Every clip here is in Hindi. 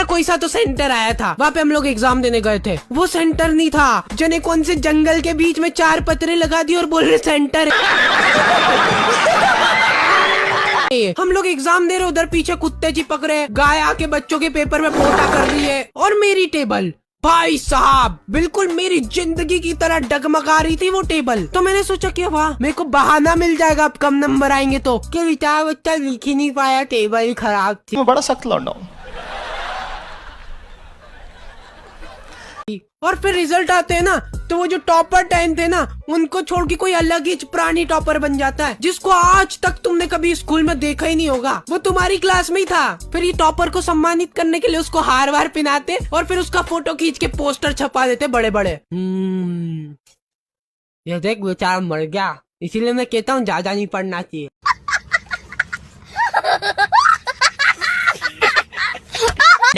कोई सा तो सेंटर आया था, वहाँ पे हम लोग एग्जाम देने गए थे। वो सेंटर नहीं था, जने कौन से जंगल के बीच में 4 पत्रे लगा दिए और बोल रहे सेंटर। हम लोग एग्जाम दे रहे, उधर पीछे कुत्ते चिपक रहे, गाय आके बच्चों के पेपर में पोटा कर रही है, और मेरी टेबल भाई साहब बिल्कुल मेरी जिंदगी की तरह डगमगा रही थी वो टेबल। तो मैंने सोचा कि वाह मेरे को बहाना मिल जाएगा अब कम नंबर आएंगे तो, कि बेचारा बच्चा लिख ही नहीं पाया, टेबल ही खराब थी। मैं बड़ा सख्त लौंडा हूँ। और फिर रिजल्ट आते हैं ना, तो वो जो टॉपर 10 थे ना, उनको छोड़ के कोई अलग ही प्राणी टॉपर बन जाता है, जिसको आज तक तुमने कभी स्कूल में देखा ही नहीं होगा। वो तुम्हारी क्लास में ही था। फिर ये टॉपर को सम्मानित करने के लिए उसको हार वार पहनाते और फिर उसका फोटो खींच के पोस्टर छपा देते बड़े बड़े। ये देख बेचारा मर गया, इसीलिए मैं कहता हूँ ज्यादा नहीं पढ़ना चाहिए।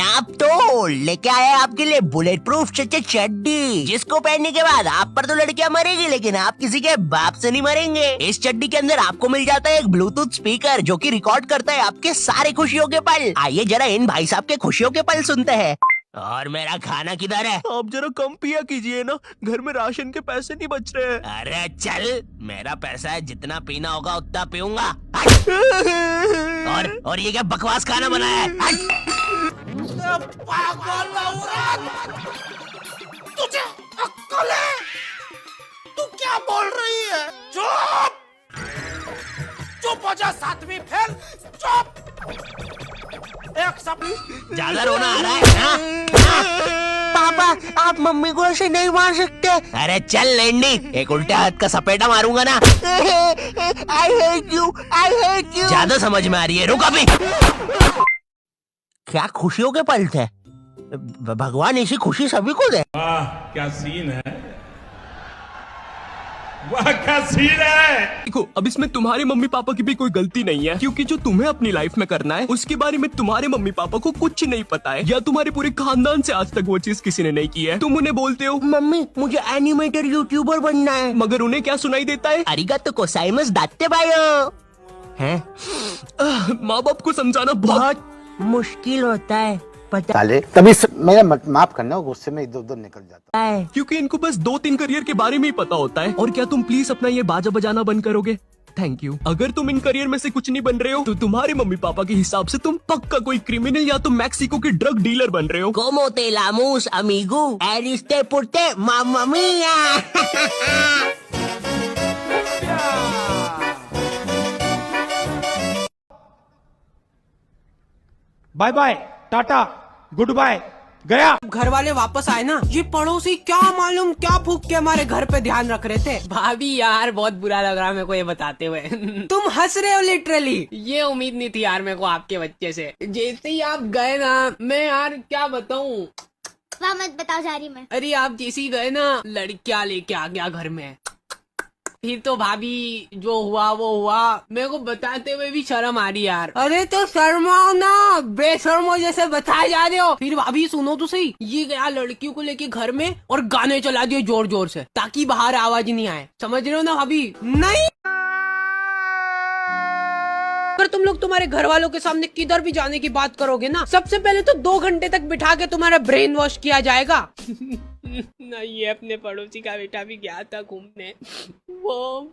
आप तो लेके आया आपके लिए बुलेट प्रूफ चड्डी, जिसको पहनने के बाद आप पर तो लड़कियां मरेगी, लेकिन आप किसी के बाप से नहीं मरेंगे। इस चड्डी के अंदर आपको मिल जाता है एक ब्लूटूथ स्पीकर, जो कि रिकॉर्ड करता है आपके सारे खुशियों के पल। आइए जरा इन भाई साहब के खुशियों के पल सुनते हैं। और मेरा खाना किधर है? आप जरा कम पिया कीजिए ना, घर में राशन के पैसे नहीं बच रहे हैं। अरे चल, मेरा पैसा है, जितना पीना होगा उतना पीऊंगा। और ये क्या बकवास खाना बनाया है? तुझे अक्ल है? तू क्या बोल रही है? चुप चुप हो जा, 7वीं फेल, चुप। एक सब ज्यादा रोना आ रहा है ना? पापा आप मम्मी को ऐसे नहीं मार सकते। अरे चल लेंडी, एक उल्टे हाथ का सपेटा मारूंगा ना। I hate you, I hate you. ज्यादा समझ में आ रही है, रुक अभी। क्या खुशियों के पल थे? भगवान ऐसी खुशी सभी को दे। वाह क्या सीन है, वाह क्या सीन है। देखो अब इसमें तुम्हारे मम्मी पापा की भी कोई गलती नहीं है, क्योंकि जो तुम्हें अपनी लाइफ में करना है उसके बारे में तुम्हारे मम्मी पापा को कुछ नहीं पता है, या तुम्हारे पूरे खानदान से आज तक वो चीज किसी ने नहीं की है। तुम उन्हें बोलते हो मम्मी मुझे एनिमेटर यूट्यूबर बनना है, मगर उन्हें क्या सुनाई देता है? अरिगातो गोजाइमासु दात्ते बायो। हैं? माँ बाप को समझाना बहुत मुश्किल होता है, पता तभी मेरा माफ करना, गुस्से में इधर उधर निकल जाता है। क्योंकि इनको बस 2-3 करियर के बारे में ही पता होता है। और क्या तुम प्लीज अपना ये बाजा बजाना बंद करोगे? Thank you. अगर तुम इन करियर में से कुछ नहीं बन रहे हो, तो तुम्हारे मम्मी पापा के हिसाब से तुम पक्का कोई क्रिमिनल या तो मैक्सिको के ड्रग डीलर बन रहे हो। Como te llamamos, amigo? Eriste porte, mamma mia. Bye bye, tata, goodbye, गया। घर वाले वापस आए ना, ये पड़ोसी क्या मालूम क्या फूक के हमारे घर पे ध्यान रख रहे थे। भाभी यार बहुत बुरा लग रहा है मेरे को ये बताते हुए। तुम हंस रहे हो लिटरली, ये उम्मीद नहीं थी यार मेरे को आपके बच्चे से। जैसे ही आप गए ना, मैं यार क्या बताऊं। वाह मत बताओ जारी में। अरे आप जैसे ही गए ना, लड़कियां लेके आ गया घर में। फिर तो भाभी जो हुआ वो हुआ, मेरे को बताते हुए भी शर्म आ रही यार। अरे तो शर्माओ ना, बेशर्मो जैसे बताए जा रहे हो। फिर भाभी सुनो तो सही, ये गया लड़कियों को लेके घर में और गाने चला दिए जोर जोर से, ताकि बाहर आवाज नहीं आए। समझ रहे हो ना भाभी? नहीं, अगर तुम लोग तुम्हारे घर वालों के सामने किधर भी जाने की बात करोगे ना, सबसे पहले तो 2 घंटे तक बिठा के तुम्हारा ब्रेन वॉश किया जाएगा। ना ये अपने पड़ोसी का बेटा भी गया था घूमने, वो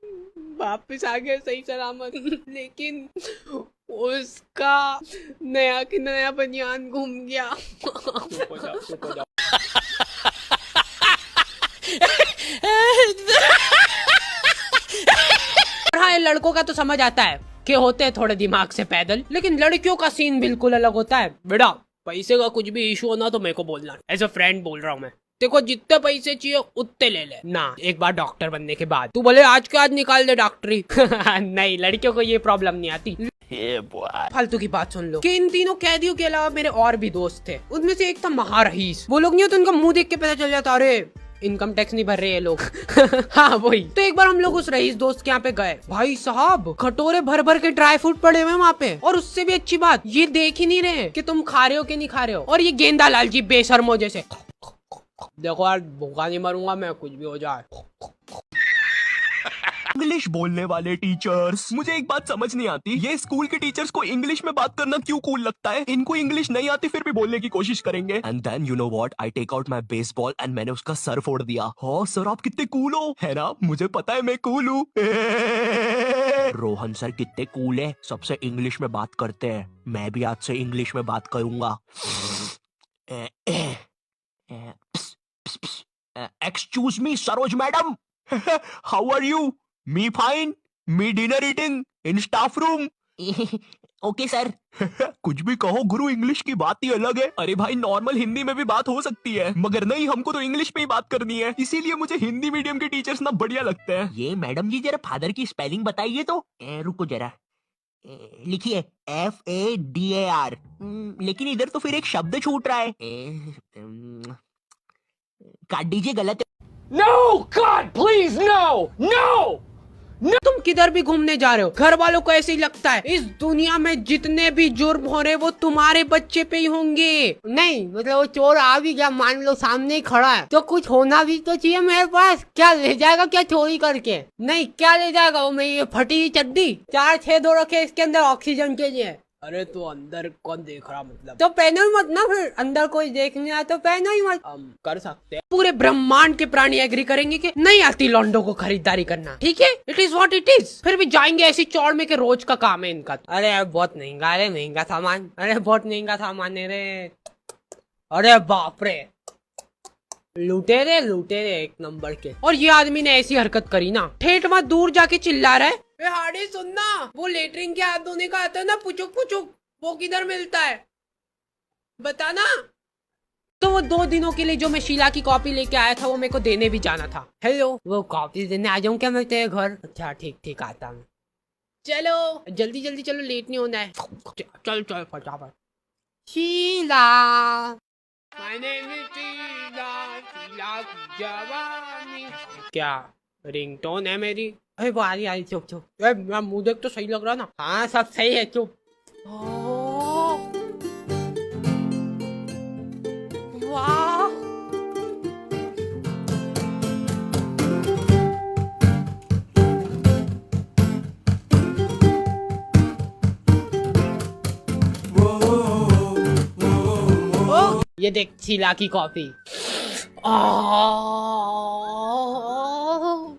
वापस आ गया सही सलामत, लेकिन उसका नया के नया बनियान घूम गया। हाँ लड़कों का तो समझ आता है कि होते हैं थोड़े दिमाग से पैदल, लेकिन लड़कियों का सीन बिल्कुल अलग होता है। बेटा पैसे का कुछ भी इशू होना तो मेरे को बोलना, एज अ फ्रेंड बोल रहा हूँ मैं। देखो जितने पैसे चाहिए उतने ले ले ना, एक बार डॉक्टर बनने के बाद तू बोले आज के आज निकाल दे डॉक्टरी। नहीं, लड़कियों को ये प्रॉब्लम नहीं आती। फालतू की बात सुन लो कि इन तीनों कैदियों के अलावा मेरे और भी दोस्त थे, उनमें से एक था महारहीस। वो लोग नहीं होते, उनका मुंह देख के पता चल जाता अरे इनकम टैक्स नहीं भर रहे ये लोग। हाँ वही। तो एक बार हम लोग उस रईस दोस्त के यहाँ पे गए, भाई साहब कटोरे भर भर के ड्राई फ्रूट पड़े हुए वहाँ पे, और उससे भी अच्छी बात ये देख ही नहीं रहे कि तुम खा रहे हो कि नहीं खा रहे हो। और ये गेंदा लाल जी बेशर्मो जैसे, देखो यार भूखा नहीं मरूंगा मैं, कुछ भी हो जाए। इंग्लिश बोलने वाले टीचर्स, मुझे एक बात समझ नहीं आती, ये स्कूल के टीचर्स को इंग्लिश में बात करना क्यों कूल लगता है? इनको इंग्लिश नहीं आती फिर भी बोलने की कोशिश करेंगे। And then you know what, I take out my baseball and मैंने उसका सर फोड़ दिया। हाँ सर, आप कितने कूल हो, है ना? मुझे पता है मैं कूल हूँ। रोहन सर कितने कूल है, सबसे इंग्लिश में बात करते हैं। मैं भी आज से इंग्लिश में बात करूंगा। Excuse me Saroj madam, how are you? Me fine, me dinner eating in staff room. Okay sir. कुछ भी कहो गुरु, इंग्लिश की बात ही अलग है। अरे भाई, नॉर्मल हिंदी में भी बात हो सकती है, मगर नहीं, हमको तो इंग्लिश में ही बात करनी है, इसीलिए मुझे हिंदी मीडियम के टीचर्स ना बढ़िया लगते हैं। ये मैडम जी जरा फादर की स्पेलिंग बताइए तो। रुको जरा, लिखिए FADAR। लेकिन इधर तो फिर एक शब्द छूट रहा है। काट दीजिए, गलत है। No, God, please, no, no, no. तुम किधर भी घूमने जा रहे हो, घर वालों को ऐसे ही लगता है इस दुनिया में जितने भी जुर्म हो रहे वो तुम्हारे बच्चे पे ही होंगे। नहीं मतलब वो चोर आ भी गया, मान लो सामने ही खड़ा है, तो कुछ होना भी तो चाहिए मेरे पास। क्या ले जाएगा, क्या चोरी करके? नहीं, क्या ले जाएगा वो? मैं ये फटी हुई चड्डी, 4 छेद हो रखे इसके अंदर ऑक्सीजन के लिए। अरे तो अंदर कौन देख रहा, मतलब तो पहनो ही मत ना, फिर अंदर कोई देखने आया तो पहनो ही मत। हम कर सकते हैं। पूरे ब्रह्मांड के प्राणी एग्री करेंगे कि नहीं आती लॉन्डो को खरीदारी करना, ठीक है? It is what it is. फिर भी जाएंगे ऐसी चौड़ में के रोज का काम है इनका। अरे बहुत महंगा, अरे महंगा सामान, अरे बहुत महंगा सामान है रे, अरे बाप रे, लूटे रे एक नंबर के। और ये आदमी ने ऐसी हरकत करी ना, ठेठ वहां दूर जाके चिल्ला रहा है, हाड़ी सुनना, वो लेटरिन के हाथ धोने का आता है ना, पुचुक पुचुक, वो किधर मिलता है बताना। तो वो 2 दिनों के लिए जो मैं शीला की कॉपी लेके आया था वो मेरे को देने भी जाना था। हेलो, वो कॉपी देने आ जाऊं क्या मैं तेरे घर? अच्छा ठीक आता हूँ। चलो जल्दी चलो, लेट नहीं होना है। चल फटाफट। Sheila, My name is Sheila की जवानी। क्या रिंगटोन है मेरी? अरे वो आ रही, चुप। मेरा मुंह देख तो सही लग रहा ना? हाँ सब सही है, चुप। वाह, ये देख शीला की कॉफी।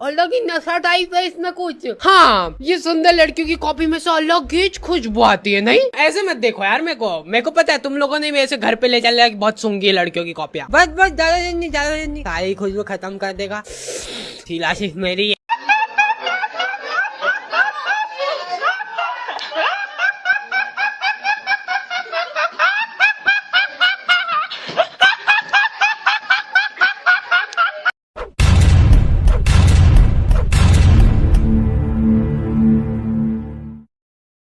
अलग ही नशा टाइप है इसमें कुछ। हाँ, ये सुंदर लड़कियों की कॉफी में से अलग ही खुशबू आती है। नहीं ऐसे मत देखो यार, मेरे को पता है तुम लोगों ने मेरे से घर पे ले चल रहा बहुत सूंघी है लड़कियों की कॉफियाँ। बस ज्यादा दिन नहीं, सारी खुशबू खत्म कर देगा। शीला सिर्फ मेरी